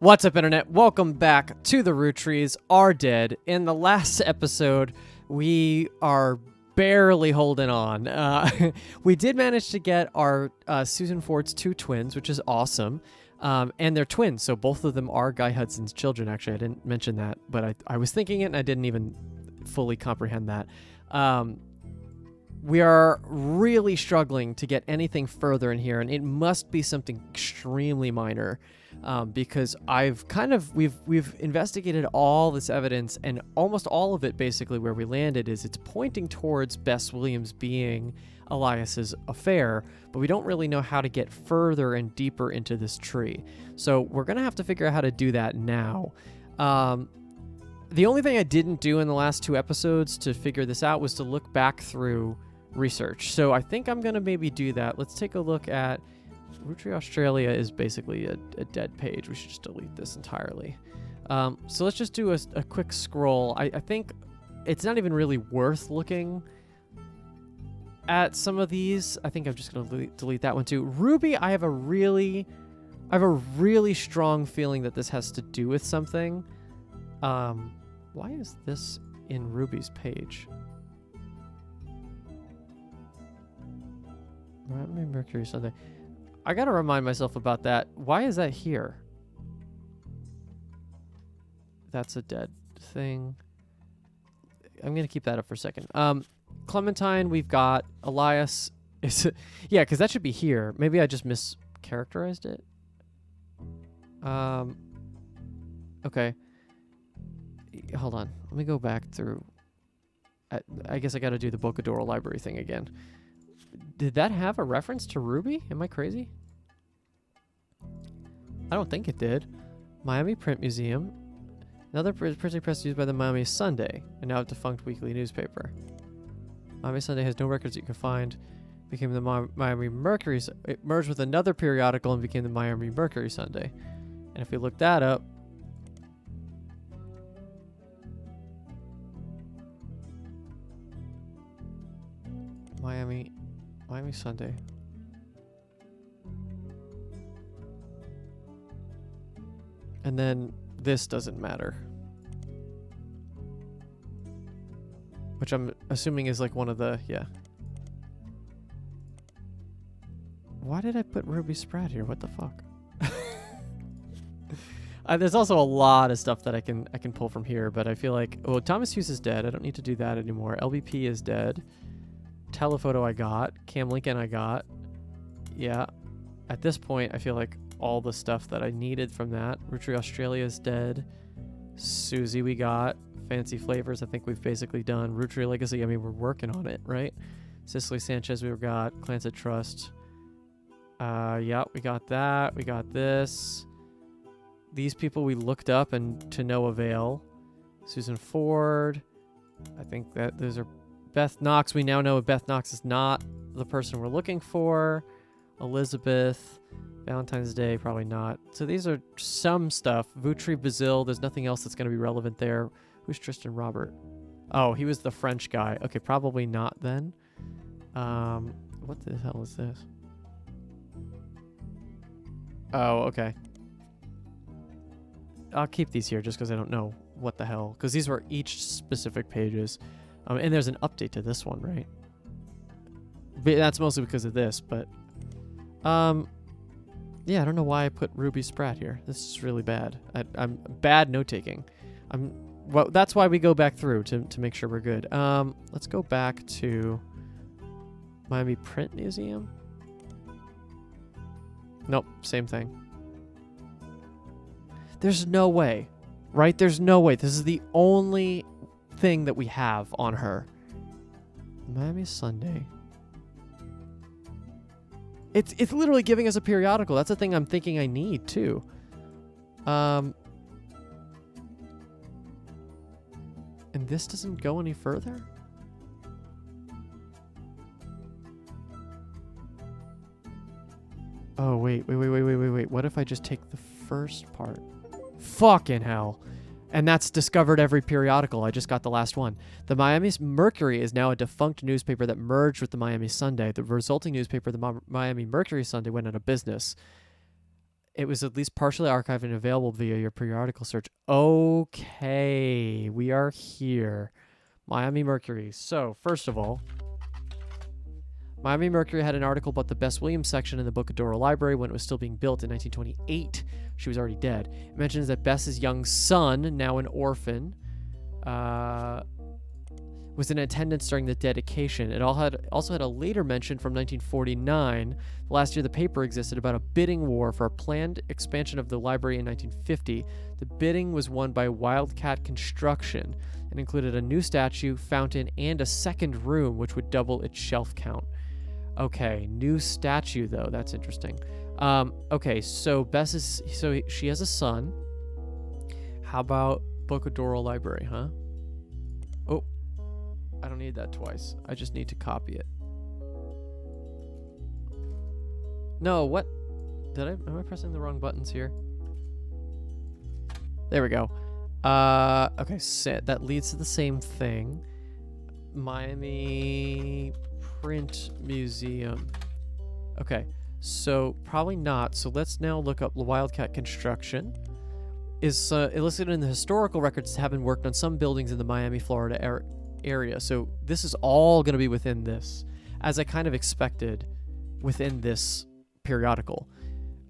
What's up, Internet? Welcome back to the Roottrees Are Dead. In the last episode, we are barely holding on. We did manage to get our Susan Ford's two twins, which is awesome. And they're twins, so both of them are Guy Hudson's children. Actually, I didn't mention that, but I was thinking it, and I didn't even fully comprehend that. We are really struggling to get anything further in here, and it must be something extremely minor. Because we've investigated all this evidence, and almost all of it, basically where we landed is it's pointing towards Bess Williams being Elias's affair, but we don't really know how to get further and deeper into this tree. So we're gonna have to figure out how to do that now. The only thing I didn't do in the last two episodes to figure this out was to look back through research. So I think I'm gonna maybe do that. Let's take a look at Roottrees Australia is basically a dead page. We should just delete this entirely. So let's just do a quick scroll. I think it's not even really worth looking at some of these. I think I'm just going to delete that one too. Ruby, I have a really strong feeling that this has to do with something. Why is this in Ruby's page? Mercury Sunday. I gotta remind myself about that. Why is that here? That's a dead thing. I'm gonna keep that up for a second. Clementine, we've got Elias. Yeah, because that should be here. Maybe I just mischaracterized it. Okay. Hold on. Let me go back through. I guess I gotta do the Bocadoro library thing again. Did that have a reference to Ruby? Am I crazy? I don't think it did. Miami Print Museum. Another printing press used by the Miami Sunday, a now defunct weekly newspaper. Miami Sunday has no records that you can find. Became the Miami Mercury. It merged with another periodical and became the Miami Mercury Sunday. And if we look that up, Miami Sunday. And then this doesn't matter. Which I'm assuming is like one of the, yeah. Why did I put Ruby Spratt here? What the fuck? There's also a lot of stuff that I can pull from here, but I feel like, oh, Thomas Hughes is dead. I don't need to do that anymore. LBP is dead. Telephoto I got. Cam Lincoln I got. Yeah. At this point, I feel like all the stuff that I needed from that. Roottrees Australia is dead. Susie we got. Fancy Flavors I think we've basically done. Roottrees Legacy, I mean, we're working on it, right? Cicely Sanchez we got. Clanset Trust. Yeah, we got that. We got this. These people we looked up and to no avail. Susan Ford. I think that those are Beth Knox. We now know Beth Knox is not the person we're looking for. Elizabeth. Valentine's Day, probably not. So these are some stuff. Voutry Bazil, there's nothing else that's going to be relevant there. Who's Tristan Robert? Oh, he was the French guy. Okay, probably not then. What the hell is this? Oh, okay. I'll keep these here just because I don't know what the hell. Because these were each specific pages. And there's an update to this one, right? But that's mostly because of this, but... yeah, I don't know why I put Ruby Spratt here. This is really bad. I'm bad note-taking. Well, that's why we go back through to make sure we're good. Let's go back to Miami Print Museum. Nope, same thing. There's no way, right? There's no way. This is the only thing that we have on her. Miami Sunday. It's literally giving us a periodical. That's the thing I'm thinking I need too. And this doesn't go any further? Oh, wait. What if I just take the first part? Fucking hell. And that's discovered every periodical. I just got the last one. The Miami Mercury is now a defunct newspaper that merged with the Miami Sunday. The resulting newspaper, the Miami Mercury Sunday, went out of business. It was at least partially archived and available via your periodical search. Okay, we are here. Miami Mercury. So, first of all, Miami Mercury had an article about the Bess Williams section in the Boca Dora Library when it was still being built in 1928. She was already dead. It mentions that Bess's young son, now an orphan, was in attendance during the dedication. It also had a later mention from 1949, the last year the paper existed, about a bidding war for a planned expansion of the library in 1950. The bidding was won by Wildcat Construction and included a new statue, fountain, and a second room, which would double its shelf count. Okay, new statue though. That's interesting. Okay, so she has a son. How about Boca Dora Library, huh? Oh, I don't need that twice. I just need to copy it. No, what? Am I pressing the wrong buttons here? There we go. Okay, that leads to the same thing. Miami Print Museum. Okay, so probably not. So let's now look up Wildcat Construction. Is listed in the historical records having worked on some buildings in the Miami, Florida area. So this is all going to be within this, as I kind of expected, within this periodical.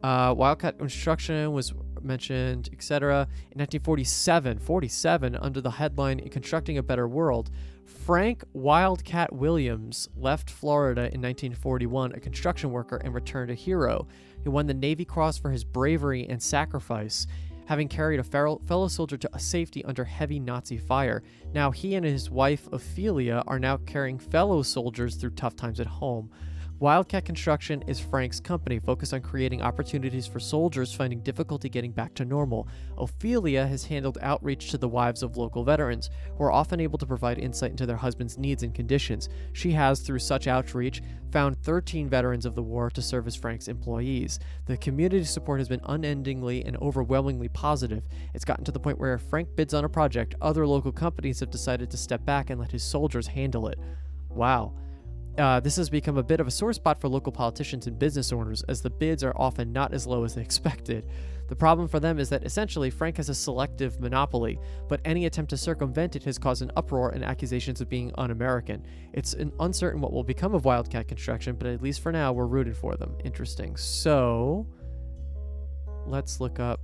Wildcat Construction was mentioned, etc. In 1947, under the headline Constructing a Better World, Frank Wildcat Williams left Florida in 1941, a construction worker, and returned a hero. He won the Navy Cross for his bravery and sacrifice, having carried a fellow soldier to safety under heavy Nazi fire. Now he and his wife, Ophelia, are now carrying fellow soldiers through tough times at home. Wildcat Construction is Frank's company, focused on creating opportunities for soldiers finding difficulty getting back to normal. Ophelia has handled outreach to the wives of local veterans, who are often able to provide insight into their husbands' needs and conditions. She has, through such outreach, found 13 veterans of the war to serve as Frank's employees. The community support has been unendingly and overwhelmingly positive. It's gotten to the point where if Frank bids on a project, other local companies have decided to step back and let his soldiers handle it. Wow. This has become a bit of a sore spot for local politicians and business owners, as the bids are often not as low as they expected. The problem for them is that essentially Frank has a selective monopoly, but any attempt to circumvent it has caused an uproar and accusations of being un-American. It's uncertain what will become of Wildcat Construction, but at least for now, we're rooting for them. Interesting. So, let's look up.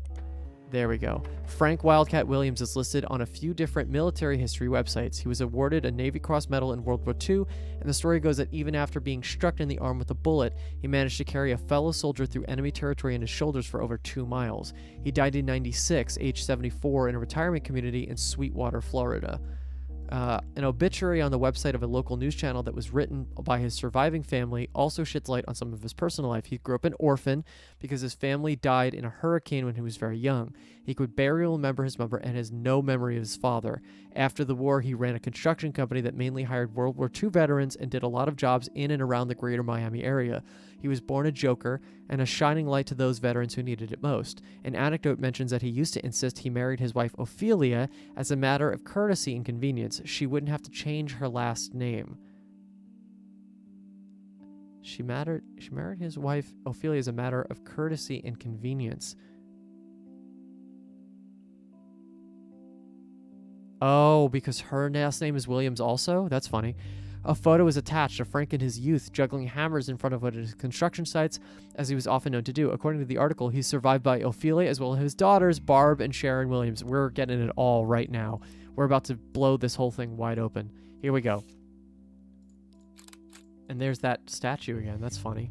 There we go. Frank Wildcat Williams is listed on a few different military history websites. He was awarded a Navy Cross Medal in World War II, and the story goes that even after being struck in the arm with a bullet, he managed to carry a fellow soldier through enemy territory on his shoulders for over 2 miles. He died in '96, age 74, in a retirement community in Sweetwater, Florida. An obituary on the website of a local news channel that was written by his surviving family also sheds light on some of his personal life. He grew up an orphan because his family died in a hurricane when he was very young. He could barely remember his mother and has no memory of his father. After the war, he ran a construction company that mainly hired World War II veterans and did a lot of jobs in and around the greater Miami area. He was born a joker and a shining light to those veterans who needed it most. An anecdote mentions that he used to insist he married his wife Ophelia as a matter of courtesy and convenience. She wouldn't have to change her last name. She married his wife Ophelia as a matter of courtesy and convenience. Oh, because her last name is Williams also? That's funny. A photo is attached of Frank in his youth juggling hammers in front of one of his construction sites, as he was often known to do. According to the article, he's survived by Ophelia as well as his daughters, Barb and Sharon Williams. We're getting it all right now. We're about to blow this whole thing wide open. Here we go. And there's that statue again. That's funny.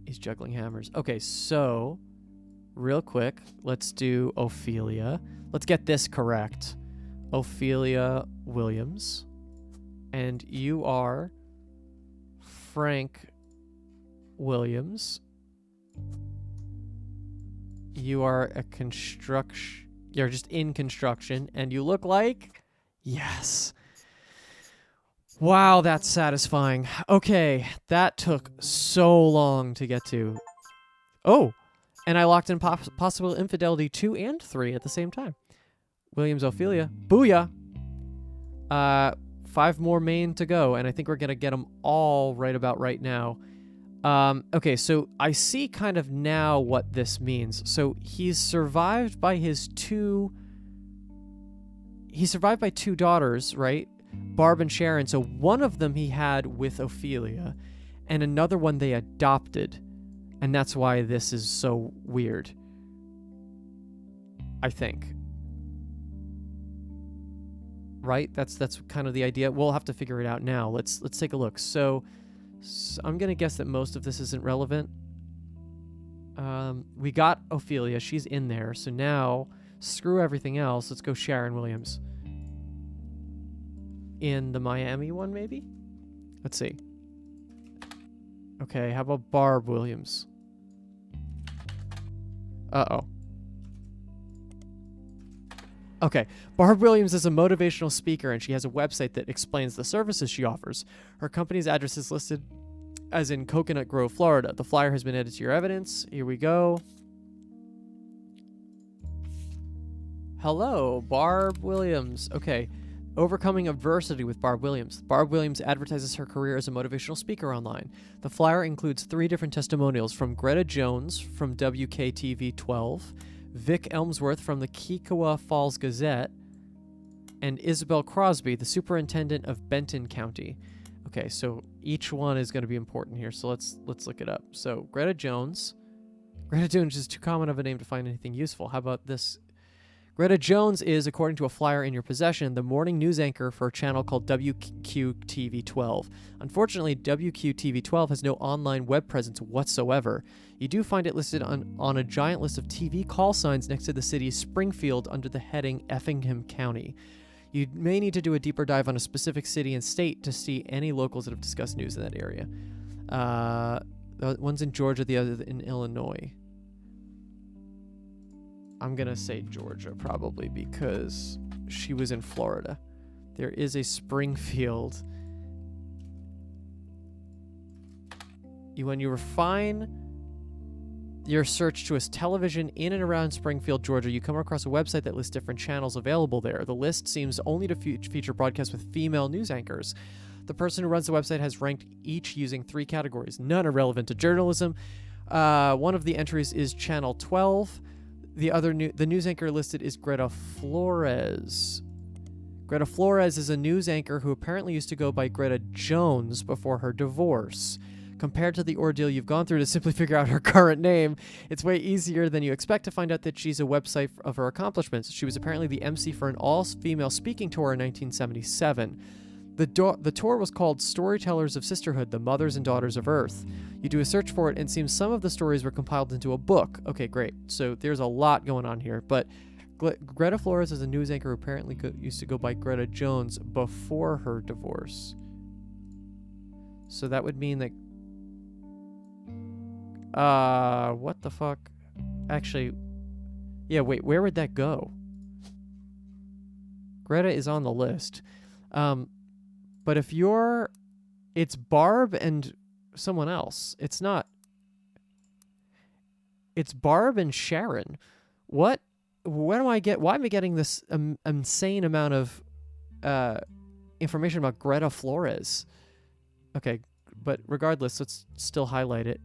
He's juggling hammers. Okay, so real quick, let's do Ophelia. Let's get this correct. Ophelia Williams. And you are Frank Williams. You are you're just in construction, and you look like, yes. Wow, that's satisfying. Okay, that took so long to get to. Oh, and I locked in Possible Infidelity 2 and 3 at the same time. Williams Ophelia. Booyah! 5 more main to go, and I think we're going to get them all right about right now. Okay, so I see kind of now what this means. So he's survived by two daughters, right? Barb and Sharon. So one of them he had with Ophelia, and another one they adopted. And that's why this is so weird, I think. Right? That's kind of the idea. We'll have to figure it out now. Let's take a look. So I'm going to guess that most of this isn't relevant. We got Ophelia. She's in there. So now, screw everything else. Let's go Sharon Williams. In the Miami one, maybe? Let's see. Okay, how about Barb Williams? Uh-oh. Okay, Barb Williams is a motivational speaker, and she has a website that explains the services she offers. Her company's address is listed as in Coconut Grove, Florida. The flyer has been added to your evidence. Here we go. Hello, Barb Williams. Okay, overcoming adversity with Barb Williams. Barb Williams advertises her career as a motivational speaker online. The flyer includes 3 different testimonials from Greta Jones from WKTV 12, Vic Elmsworth from the Kekawa Falls Gazette, and Isabel Crosby, the superintendent of Benton County. Okay, so each one is going to be important here, so let's look it up. So Greta Jones. Greta Jones is too common of a name to find anything useful. How about this? Greta Jones is, according to a flyer in your possession, the morning news anchor for a channel called WQTV-12. Unfortunately, WQTV-12 has no online web presence whatsoever. You do find it listed on a giant list of TV call signs next to the city of Springfield under the heading Effingham County. You may need to do a deeper dive on a specific city and state to see any locals that have discussed news in that area. One's in Georgia, the other in Illinois. I'm going to say Georgia, probably, because she was in Florida. There is a Springfield. When you refine your search to a television in and around Springfield, Georgia, you come across a website that lists different channels available there. The list seems only to feature broadcasts with female news anchors. The person who runs the website has ranked each using 3 categories. None are relevant to journalism. One of the entries is Channel 12. The news anchor listed is Greta Flores. Greta Flores is a news anchor who apparently used to go by Greta Jones before her divorce. Compared to the ordeal you've gone through to simply figure out her current name, it's way easier than you expect to find out that she's a website of her accomplishments. She was apparently the MC for an all-female speaking tour in 1977. The tour was called Storytellers of Sisterhood, the Mothers and Daughters of Earth. You do a search for it, and it seems some of the stories were compiled into a book. Okay, great. So there's a lot going on here. But Greta Flores is a news anchor who apparently used to go by Greta Jones before her divorce. So that would mean that... what the fuck? Actually... Yeah, wait, where would that go? Greta is on the list. But if you're... It's Barb and someone else. It's not... It's Barb and Sharon. What? Where do I get... Why am I getting this insane amount of information about Greta Flores? Okay, but regardless, let's still highlight it.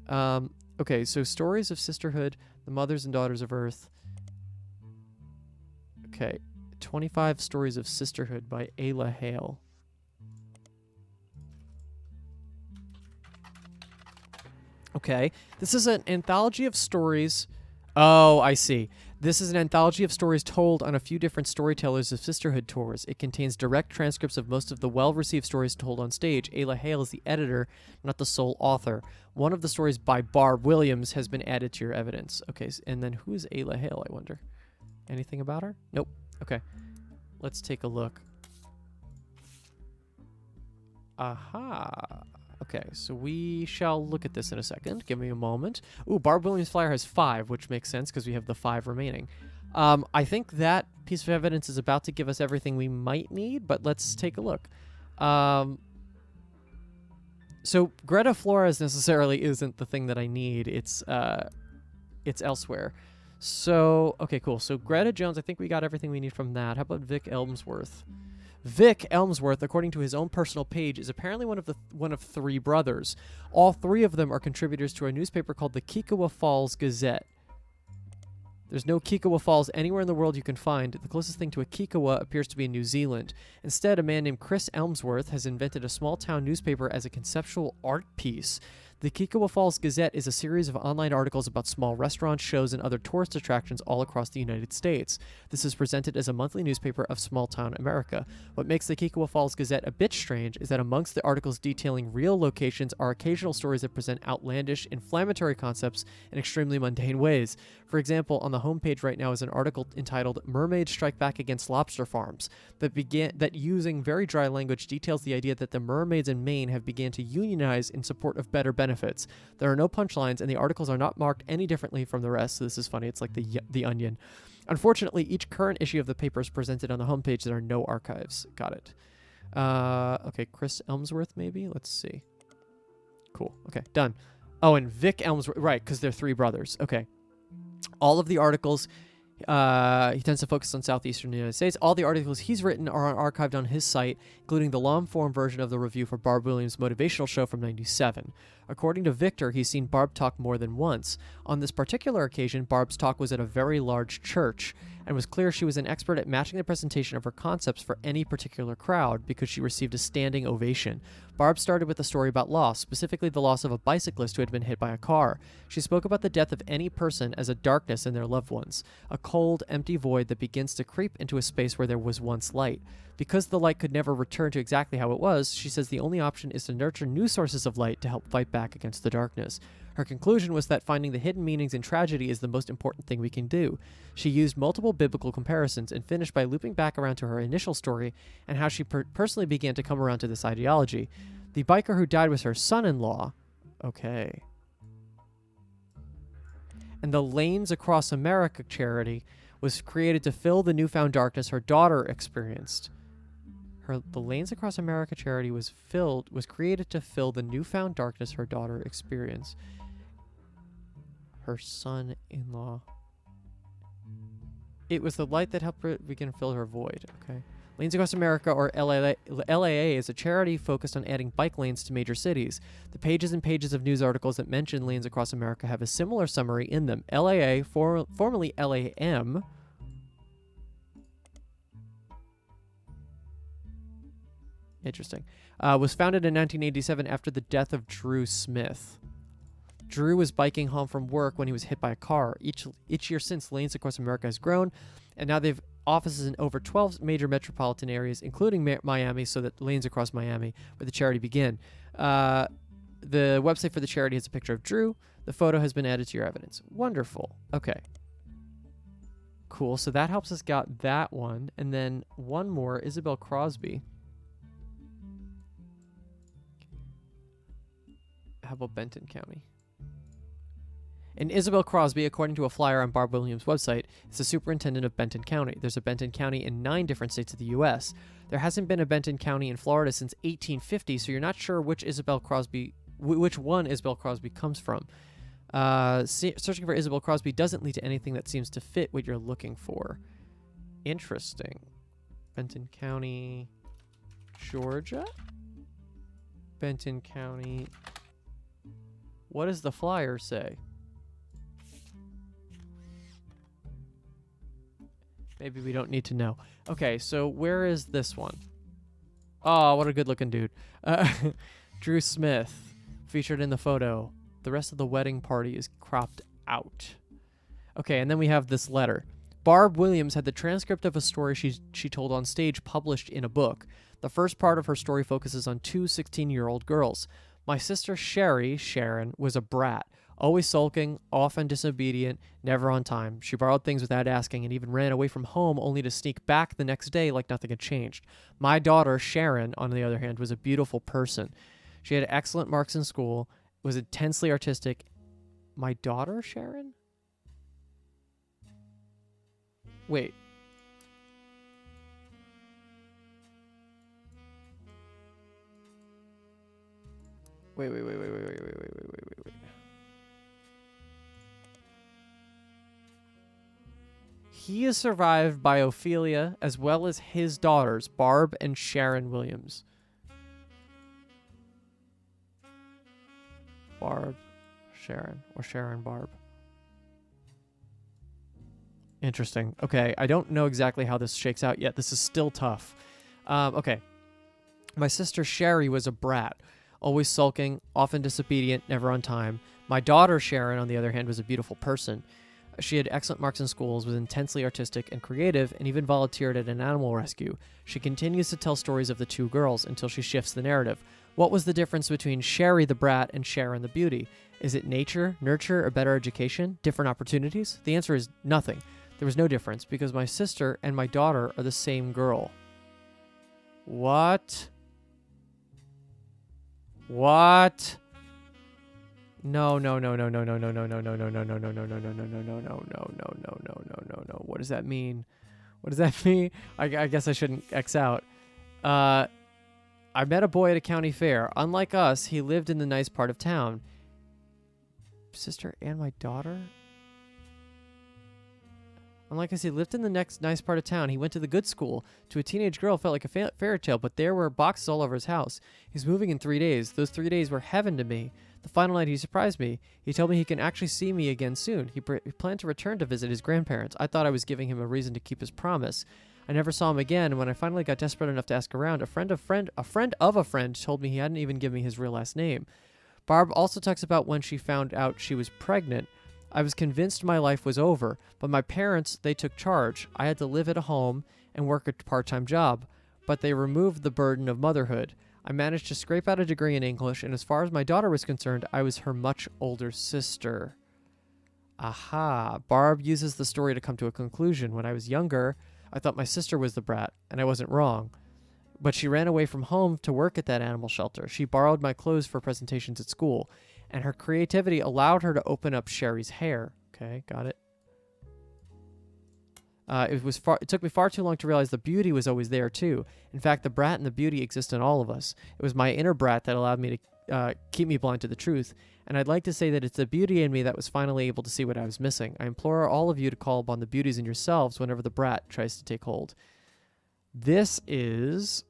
Okay, so Stories of Sisterhood, the Mothers and Daughters of Earth. Okay, 25 Stories of Sisterhood by Ayla Hale. Okay, this is an anthology of stories. Oh, I see. This is an anthology of stories told on a few different Storytellers of Sisterhood tours. It contains direct transcripts of most of the well-received stories told on stage. Ayla Hale is the editor, not the sole author. One of the stories by Barb Williams has been added to your evidence. Okay, and then who is Ayla Hale, I wonder? Anything about her? Nope. Okay, let's take a look. Aha. Okay, so we shall look at this in a second. Give me a moment. Ooh, Barb Williams' flyer has 5, which makes sense because we have the 5 remaining. I think that piece of evidence is about to give us everything we might need, but let's take a look. So Greta Flores necessarily isn't the thing that I need. It's elsewhere. So, okay, cool. So Greta Jones, I think we got everything we need from that. How about Vic Elmsworth? Vic Elmsworth, according to his own personal page, is apparently one of three brothers. All three of them are contributors to a newspaper called the Kekawa Falls Gazette. There's no Kekawa Falls anywhere in the world you can find. The closest thing to a Kekawa appears to be in New Zealand. Instead, a man named Chris Elmsworth has invented a small-town newspaper as a conceptual art piece. The Kekawa Falls Gazette is a series of online articles about small restaurants, shows, and other tourist attractions all across the United States. This is presented as a monthly newspaper of small-town America. What makes the Kekawa Falls Gazette a bit strange is that amongst the articles detailing real locations are occasional stories that present outlandish, inflammatory concepts in extremely mundane ways. For example, on the homepage right now is an article entitled "Mermaids Strike Back Against Lobster Farms" that using very dry language details the idea that the mermaids in Maine have began to unionize in support of better benefits. There are no punchlines, and the articles are not marked any differently from the rest, so this is funny. It's like the Onion. Unfortunately, each current issue of the paper is presented on the homepage. There are no archives. Got it. Okay, Chris Elmsworth, maybe? Let's see. Cool. Okay, done. Oh, and Vic Elmsworth. Right, because they're three brothers. Okay. All of the articles, he tends to focus on southeastern United States. All the articles he's written are archived on his site, including the long-form version of the review for Barb Williams' motivational show from '97. According to Victor, he's seen Barb talk more than once. On this particular occasion, Barb's talk was at a very large church, and was clear she was an expert at matching the presentation of her concepts for any particular crowd because she received a standing ovation. Barb started with a story about loss, specifically the loss of a bicyclist who had been hit by a car. She spoke about the death of any person as a darkness in their loved ones, a cold, empty void that begins to creep into a space where there was once light. Because the light could never return to exactly how it was, she says the only option is to nurture new sources of light to help fight back against the darkness. Her conclusion was that finding the hidden meanings in tragedy is the most important thing we can do. She used multiple biblical comparisons and finished by looping back around to her initial story and how she personally began to come around to this ideology. The biker who died was her son-in-law. Okay. And the Lanes Across America charity was created to fill the newfound darkness her daughter experienced. The Lanes Across America charity was created to fill the newfound darkness her daughter experienced. Her son-in-law. It was the light that helped her begin to fill her void. Okay. Lanes Across America, or LAA, is a charity focused on adding bike lanes to major cities. The pages and pages of news articles that mention Lanes Across America have a similar summary in them. LAA, formerly LAM, interesting, was founded in 1987 after the death of Drew Smith. Drew was biking home from work when he was hit by a car. Each year since, Lanes Across America has grown, and now they've offices in over 12 major metropolitan areas, including Miami, so that Lanes Across Miami, where the charity began. The website for the charity has a picture of Drew. The photo has been added to your evidence. Wonderful. Okay. Cool. So that helps us got that one. And then one more, Isabel Crosby. How about Benton County? And Isabel Crosby, according to a flyer on Barb Williams' website, is the superintendent of Benton County. There's a Benton County in 9 different states of the U.S. There hasn't been a Benton County in Florida since 1850, so you're not sure which one Isabel Crosby comes from. Searching for Isabel Crosby doesn't lead to anything that seems to fit what you're looking for. Interesting. Benton County, Georgia? Benton County. What does the flyer say? Maybe we don't need to know. Okay, so where is this one? Oh, what a good-looking dude. Drew Smith, featured in the photo. The rest of the wedding party is cropped out. Okay, and then we have this letter. Barb Williams had the transcript of a story she told on stage published in a book. The first part of her story focuses on 2 16-year-old girls. My sister Sharon, was a brat. Always sulking, often disobedient, never on time. She borrowed things without asking and even ran away from home only to sneak back the next day like nothing had changed. My daughter, Sharon, on the other hand, was a beautiful person. She had excellent marks in school, was intensely artistic. My daughter, Sharon? Wait. Wait. He is survived by Ophelia as well as his daughters, Barb and Sharon Williams. Barb, Sharon, or Sharon, Barb. Interesting. Okay, I don't know exactly how this shakes out yet. This is still tough. Okay. My sister Sherry was a brat, always sulking, often disobedient, never on time. My daughter Sharon, on the other hand, was a beautiful person. She had excellent marks in schools, was intensely artistic and creative, and even volunteered at an animal rescue. She continues to tell stories of the two girls until she shifts the narrative. What was the difference between Sherry the brat and Sharon the beauty? Is it nature, nurture, or better education? Different opportunities? The answer is nothing. There was no difference because my sister and my daughter are the same girl. What? What? No. What does that mean? What does that mean? I guess I shouldn't X out. I met a boy at a county fair. Unlike us, he lived in the nice part of town. Sister and my daughter? Unlike us, he lived in the next nice part of town. He went to the good school. To a teenage girl, felt like a fairy tale, but there were boxes all over his house. He's moving in 3 days. Those 3 days were heaven to me. The final night, he surprised me. He told me he can actually see me again soon. He planned to return to visit his grandparents. I thought I was giving him a reason to keep his promise. I never saw him again, and when I finally got desperate enough to ask around, a friend of a friend told me he hadn't even given me his real last name. Barb also talks about when she found out she was pregnant. I was convinced my life was over, but my parents, they took charge. I had to live at a home and work a part-time job, but they removed the burden of motherhood. I managed to scrape out a degree in English, and as far as my daughter was concerned, I was her much older sister. Aha. Barb uses the story to come to a conclusion. When I was younger, I thought my sister was the brat, and I wasn't wrong. But she ran away from home to work at that animal shelter. She borrowed my clothes for presentations at school, and her creativity allowed her to open up Sherry's hair. Okay, got it. It took me far too long to realize the beauty was always there, too. In fact, the brat and the beauty exist in all of us. It was my inner brat that allowed me to keep me blind to the truth, and I'd like to say that it's the beauty in me that was finally able to see what I was missing. I implore all of you to call upon the beauties in yourselves whenever the brat tries to take hold. This is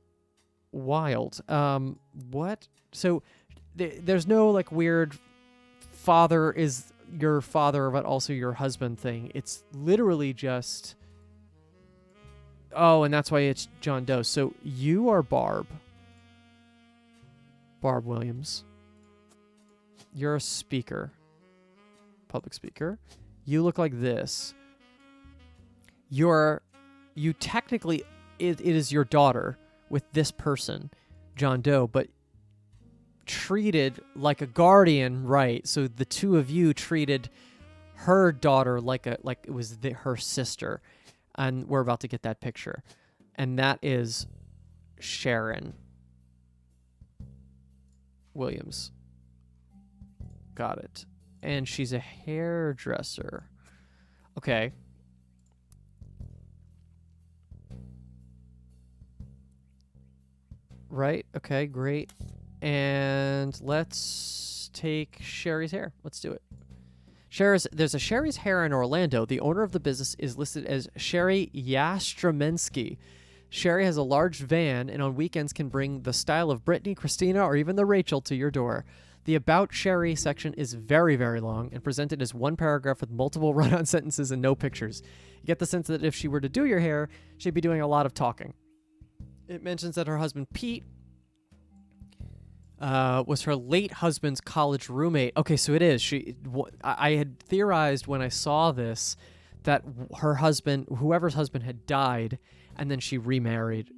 wild. What? So there's no like weird father is your father but also your husband thing. It's literally just... Oh, and that's why it's John Doe. So you are Barb Williams. You're a speaker. Public speaker. You look like this. You technically, it is your daughter with this person, John Doe, but treated like a guardian, right? So the two of you treated her daughter like it was her sister. And we're about to get that picture. And that is Sharon Williams. Got it. And she's a hairdresser. Okay. Right. Okay, great. And let's take Sherry's hair. Let's do it. There's a Sherry's Hair in Orlando. The owner of the business is listed as Sherry Yastromensky. Sherry has a large van and on weekends can bring the style of Brittany, Christina, or even the Rachel to your door. The About Sherry section is very, very long and presented as one paragraph with multiple run-on sentences and no pictures. You get the sense that if she were to do your hair, she'd be doing a lot of talking. It mentions that her husband, Pete, was her late husband's college roommate. Okay, so it is. I had theorized when I saw this that her husband, whoever's husband, had died, and then she remarried,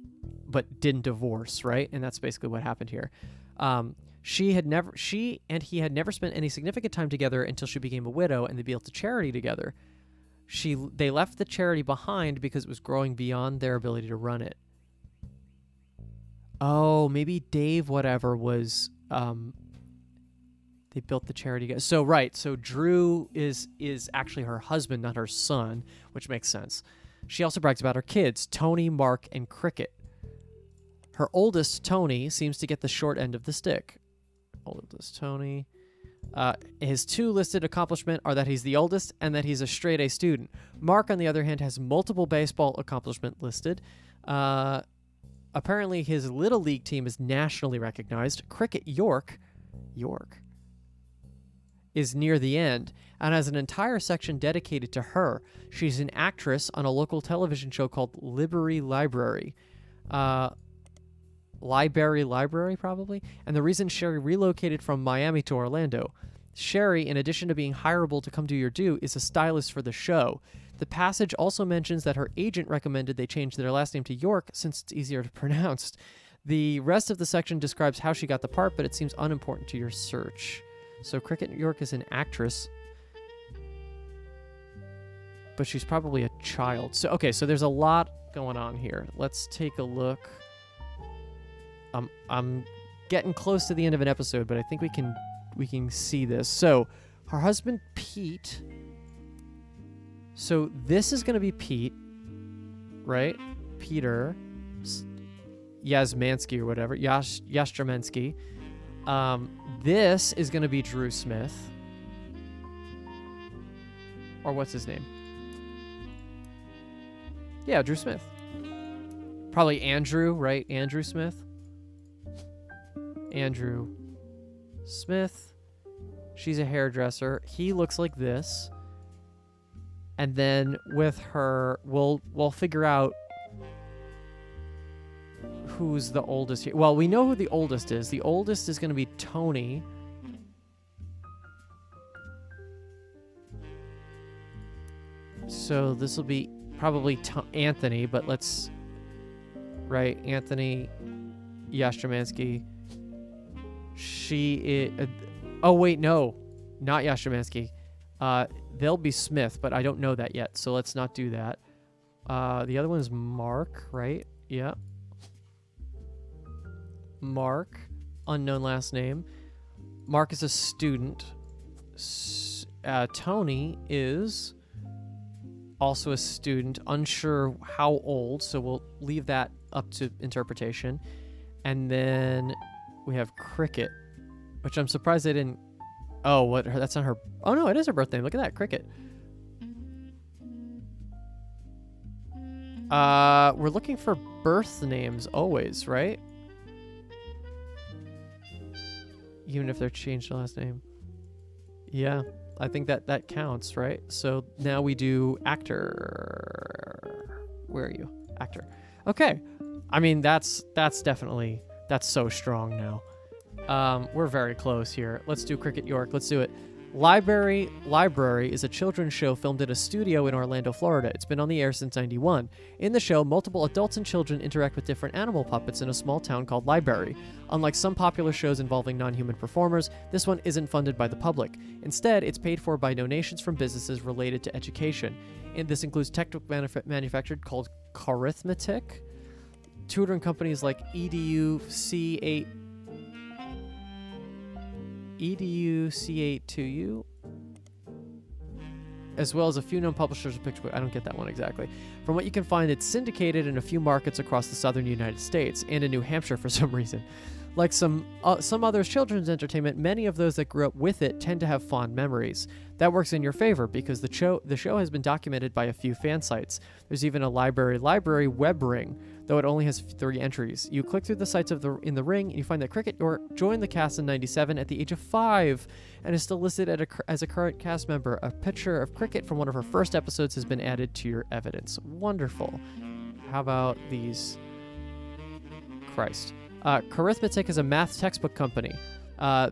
but didn't divorce, right? And that's basically what happened here. She and he had never spent any significant time together until she became a widow, and they built a charity together. They left the charity behind because it was growing beyond their ability to run it. Oh, maybe Dave whatever was, they built the charity together. So, right, so Drew is actually her husband, not her son, which makes sense. She also brags about her kids, Tony, Mark, and Cricket. Her oldest, Tony, seems to get the short end of the stick. Oldest, Tony. His 2 listed accomplishments are that he's the oldest and that he's a straight A student. Mark, on the other hand, has multiple baseball accomplishments listed. Apparently, his Little League team is nationally recognized. Cricket York is near the end and has an entire section dedicated to her. She's an actress on a local television show called Library Library. Library, probably. And the reason Sherry relocated from Miami to Orlando. Sherry, in addition to being hireable to come do your due, is a stylist for the show. The passage also mentions that her agent recommended they change their last name to York since it's easier to pronounce. The rest of the section describes how she got the part, but it seems unimportant to your search. So Cricket York is an actress, but she's probably a child. So okay, so there's a lot going on here. Let's take a look. I'm getting close to the end of an episode, but I think we can see this. So her husband Pete. So this is going to be Pete, right? Peter Yasmansky or whatever. Yastromensky. This is going to be Drew Smith. Or what's his name? Yeah, Drew Smith. Probably Andrew, right? Andrew Smith. Andrew Smith. She's a hairdresser. He looks like this. And then with her, we'll figure out who's the oldest here. Well, we know who the oldest is. The oldest is going to be Tony. So this will be probably Anthony, but let's... Right, Anthony Yastromansky. She is... oh, wait, no. Not Yastromansky. They'll be Smith, but I don't know that yet, so let's not do that. The other one is Mark, right? Yeah. Mark, unknown last name. Mark is a student. Tony is also a student, unsure how old, so we'll leave that up to interpretation. And then we have Cricket, which I'm surprised they didn't... Oh, what? That's not her... Oh, no, it is her birthday. Look at that, Cricket. We're looking for birth names always, right? Even if they're changed to last name. Yeah, I think that counts, right? So now we do actor. Where are you? Actor. Okay. I mean, that's definitely... That's so strong now. We're very close here. Let's do Cricket York. Let's do it. Library is a children's show filmed at a studio in Orlando, Florida. It's been on the air since '91. In the show, multiple adults and children interact with different animal puppets in a small town called Library. Unlike some popular shows involving non-human performers, this one isn't funded by the public. Instead, it's paid for by donations from businesses related to education. And this includes textbook manufactured called Carithmetic, tutoring companies like EDUC82U, as well as a few known publishers of picture book. I don't get that one exactly. From what you can find, it's syndicated in a few markets across the southern United States and in New Hampshire for some reason. Like some other children's entertainment, many of those that grew up with it tend to have fond memories. That works in your favor because the show has been documented by a few fan sites. There's even a library web ring, though it only has 3 entries. You click through the sites in the ring, and you find that Cricket York joined the cast in '97 at the age of 5 and is still listed as a current cast member. A picture of Cricket from one of her first episodes has been added to your evidence. Wonderful. How about these? Christ. Carithmetic is a math textbook company.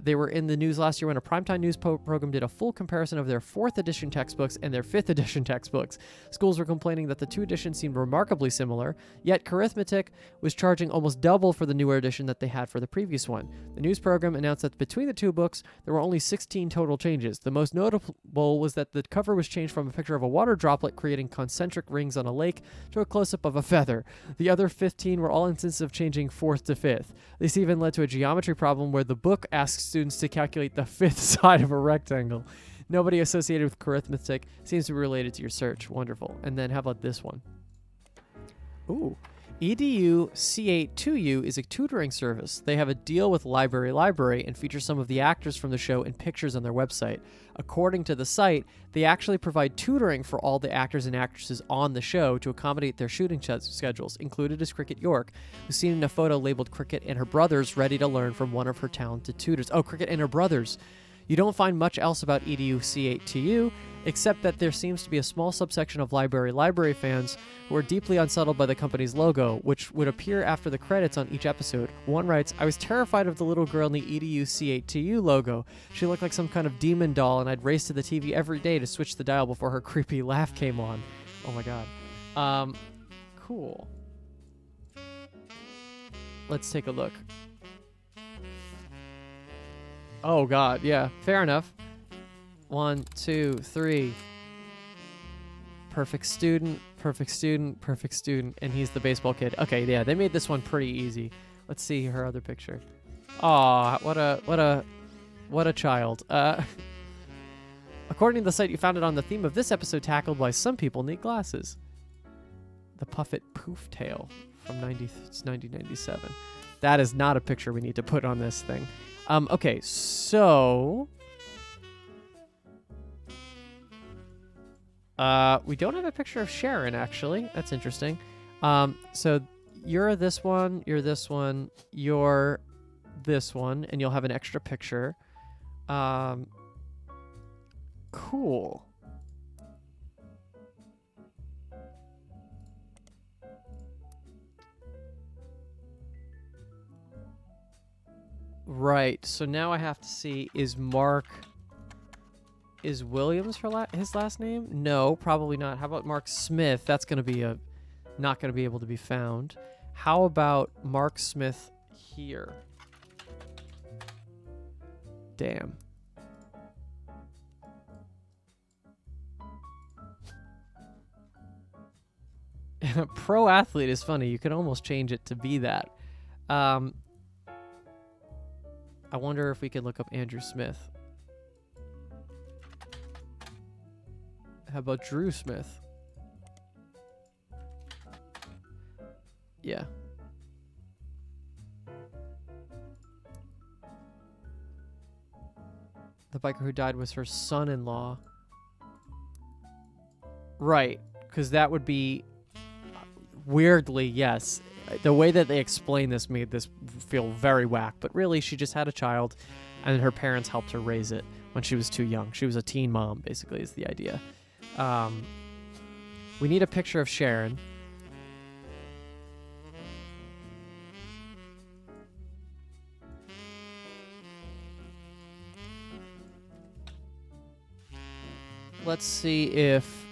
They were in the news last year when a primetime news program did a full comparison of their 4th edition textbooks and their 5th edition textbooks. Schools were complaining that the 2 editions seemed remarkably similar, yet Carithmetic was charging almost double for the newer edition that they had for the previous one. The news program announced that between the 2 books, there were only 16 total changes. The most notable was that the cover was changed from a picture of a water droplet creating concentric rings on a lake to a close-up of a feather. The other 15 were all instances of changing 4th to 5th. This even led to a geometry problem where the book asks students to calculate the 5th side of a rectangle. Nobody associated with Carithmetic seems to be related to your search. Wonderful. And then how about this one? Ooh. EduC82U is a tutoring service. They have a deal with Library and feature some of the actors from the show in pictures on their website. According to the site, they actually provide tutoring for all the actors and actresses on the show to accommodate their shooting schedules. Included is Cricket York, who's seen in a photo labeled Cricket and her brothers ready to learn from one of her talented tutors. Oh, Cricket and her brothers. You don't find much else about EduC82U, except that there seems to be a small subsection of Library fans who are deeply unsettled by the company's logo, which would appear after the credits on each episode. One writes, "I was terrified of the little girl in the EduC82U logo. She looked like some kind of demon doll, and I'd race to the TV every day to switch the dial before her creepy laugh came on." Oh my god. Cool. Let's take a look. Oh god, yeah, fair enough. 1, 2, 3. Perfect student, and he's the baseball kid. Okay, yeah, they made this one pretty easy. Let's see her other picture. Aw, what a child. According to the site, you found it on the theme of this episode tackled by some people need glasses. The Puffet Poof Tail from 1997. That is not a picture we need to put on this thing. Okay, so we don't have a picture of Sharon, actually. That's interesting. So you're this one, you're this one, you're this one, and you'll have an extra picture. Cool. Right, so now I have to see, is Williams his last name? No, probably not. How about Mark Smith? That's going to be not going to be able to be found. How about Mark Smith here? Damn. Pro athlete is funny. You could almost change it to be that. I wonder if we could look up Andrew Smith. How about Drew Smith? Yeah. The biker who died was her son-in-law. Right, because that would be... Weirdly, yes. The way that they explain this made this feel very whack, but really she just had a child and her parents helped her raise it when she was too young. She was a teen mom, basically, is the idea. We need a picture of Sharon. Let's see if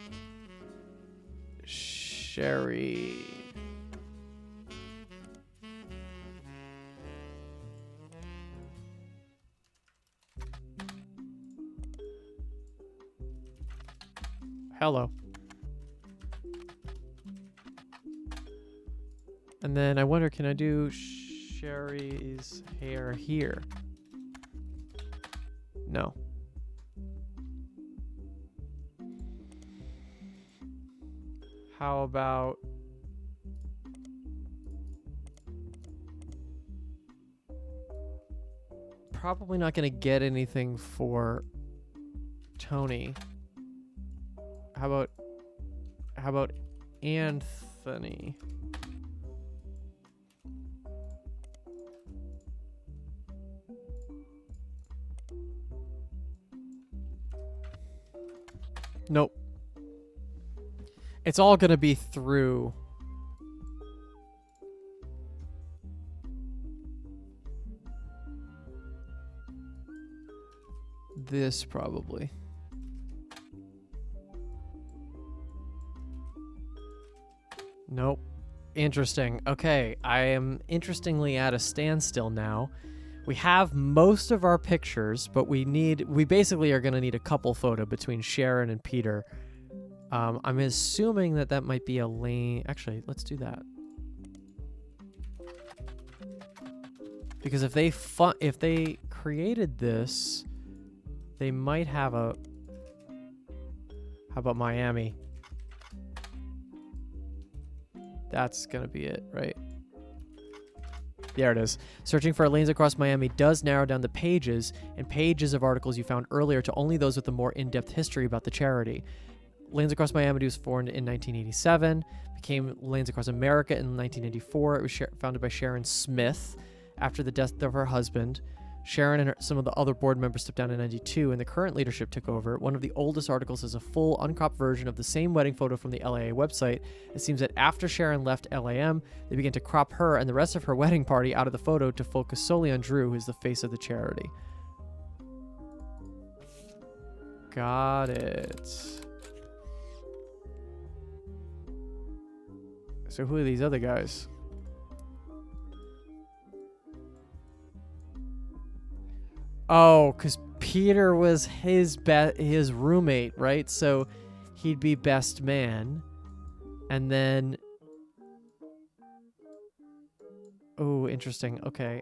Sherry... Hello. And then I wonder, can I do Sherry's hair here? No. How about... Probably not going to get anything for Tony. How about Anthony? Nope. It's all gonna be through this, probably. Nope. Interesting. Okay, I am interestingly at a standstill now. We have most of our pictures, but we basically are going to need a couple photo between Sharon and Peter. I'm assuming that might be a lane. Actually, let's do that. Because if they created this, they might have a... How about Miami? That's gonna be it, right? There it is. Searching for Lanes Across Miami does narrow down the pages and pages of articles you found earlier to only those with a more in-depth history about the charity. Lanes Across Miami was formed in 1987, became Lanes Across America in 1984. It was founded by Sharon Smith after the death of her husband. Sharon and some of the other board members stepped down in 92, and the current leadership took over. One of the oldest articles is a full, uncropped version of the same wedding photo from the LAA website. It seems that after Sharon left LAM, they began to crop her and the rest of her wedding party out of the photo to focus solely on Drew, who's the face of the charity. Got it. So who are these other guys? Oh, because Peter was his roommate, right? So he'd be best man. And then... Oh, interesting. Okay.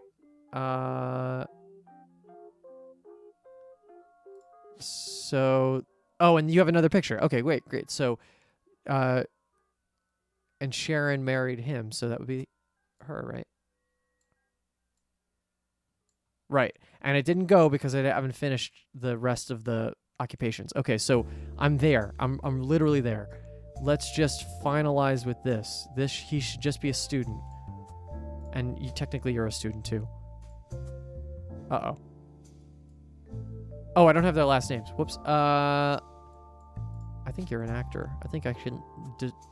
So... Oh, and you have another picture. Okay, wait, great. So... and Sharon married him, so that would be her, right? Right. And it didn't go because I haven't finished the rest of the occupations. Okay, so I'm there. I'm literally there. Let's just finalize with this. He should just be a student. And technically you're a student too. Uh-oh. Oh, I don't have their last names. Whoops. I think you're an actor. I think I shouldn't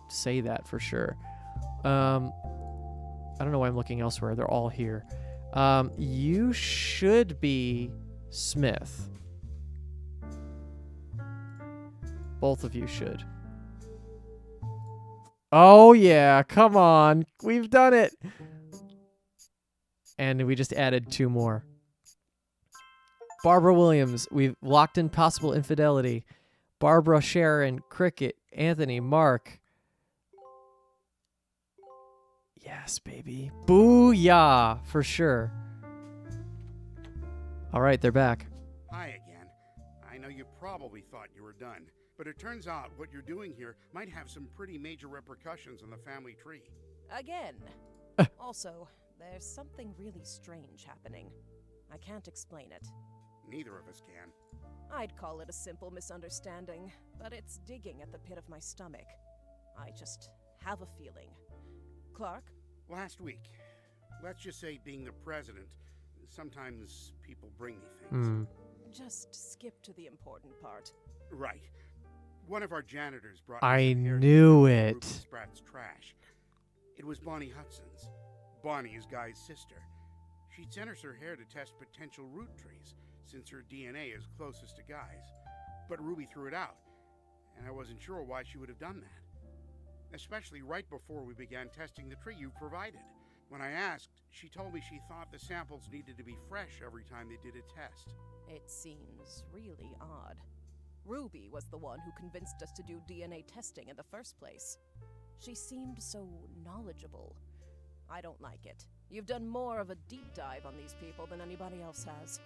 say that for sure. I don't know why I'm looking elsewhere. They're all here. You should be Smith. Both of you should. Oh, yeah. Come on. We've done it. And we just added 2 more. Barbara Williams. We've locked in possible infidelity. Barbara, Sharon, Cricket, Anthony, Mark. Yes, baby. Booyah, for sure. All right, they're back. Hi again. I know you probably thought you were done, but it turns out what you're doing here might have some pretty major repercussions on the family tree. Again. Also, there's something really strange happening. I can't explain it. Neither of us can. I'd call it a simple misunderstanding, but it's digging at the pit of my stomach. I just have a feeling. Clark? Last week, let's just say being the president, sometimes people bring me things. Just skip to the important part. Right. One of our janitors brought I me some knew hair it. Ruby Spratt's trash. It was Bonnie Hudson's. Bonnie is Guy's sister. She'd sent us her hair to test potential root trees, since her DNA is closest to Guy's. But Ruby threw it out, and I wasn't sure why she would have done that. Especially right before we began testing the tree you provided. When I asked, she told me she thought the samples needed to be fresh every time they did a test. It seems really odd. Ruby was the one who convinced us to do DNA testing in the first place. She seemed so knowledgeable. I don't like it. You've done more of a deep dive on these people than anybody else has.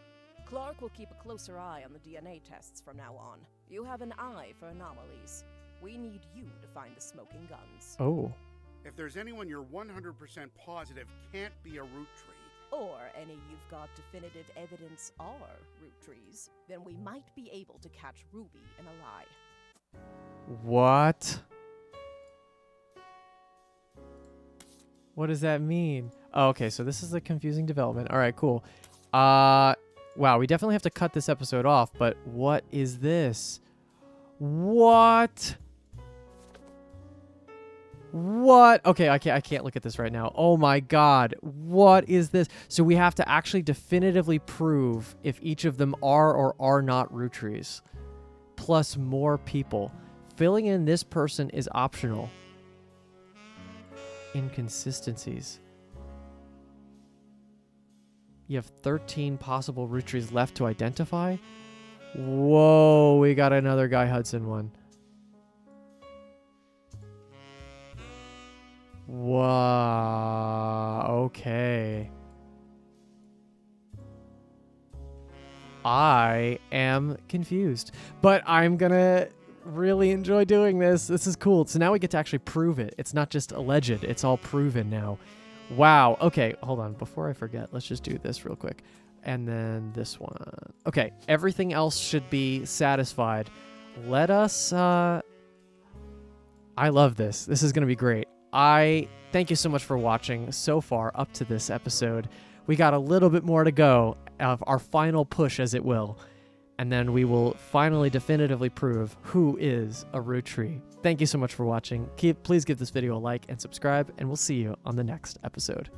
Clark will keep a closer eye on the DNA tests from now on. You have an eye for anomalies. We need you to find the smoking guns. Oh. If there's anyone you're 100% positive can't be a root tree, or any you've got definitive evidence are root trees, then we might be able to catch Ruby in a lie. What? What does that mean? Oh, okay, so this is a confusing development. All right, cool. Wow, we definitely have to cut this episode off, but what is this? What? What? Okay, I can't look at this right now. Oh my god. What is this? So we have to actually definitively prove if each of them are or are not root trees. Plus more people. Filling in this person is optional. Inconsistencies. You have 13 possible root trees left to identify? Whoa, we got another Guy Hudson one. Wow, okay. I am confused, but I'm gonna really enjoy doing this. This is cool. So now we get to actually prove it. It's not just alleged. It's all proven now. Wow. Okay, hold on. Before I forget, let's just do this real quick. And then this one. Okay, everything else should be satisfied. Let us... I love this. This is going to be great. I thank you so much for watching so far up to this episode. We got a little bit more to go of our final push, as it will. And then we will finally definitively prove who is a root tree. Thank you so much for watching. Please give this video a like and subscribe, and we'll see you on the next episode.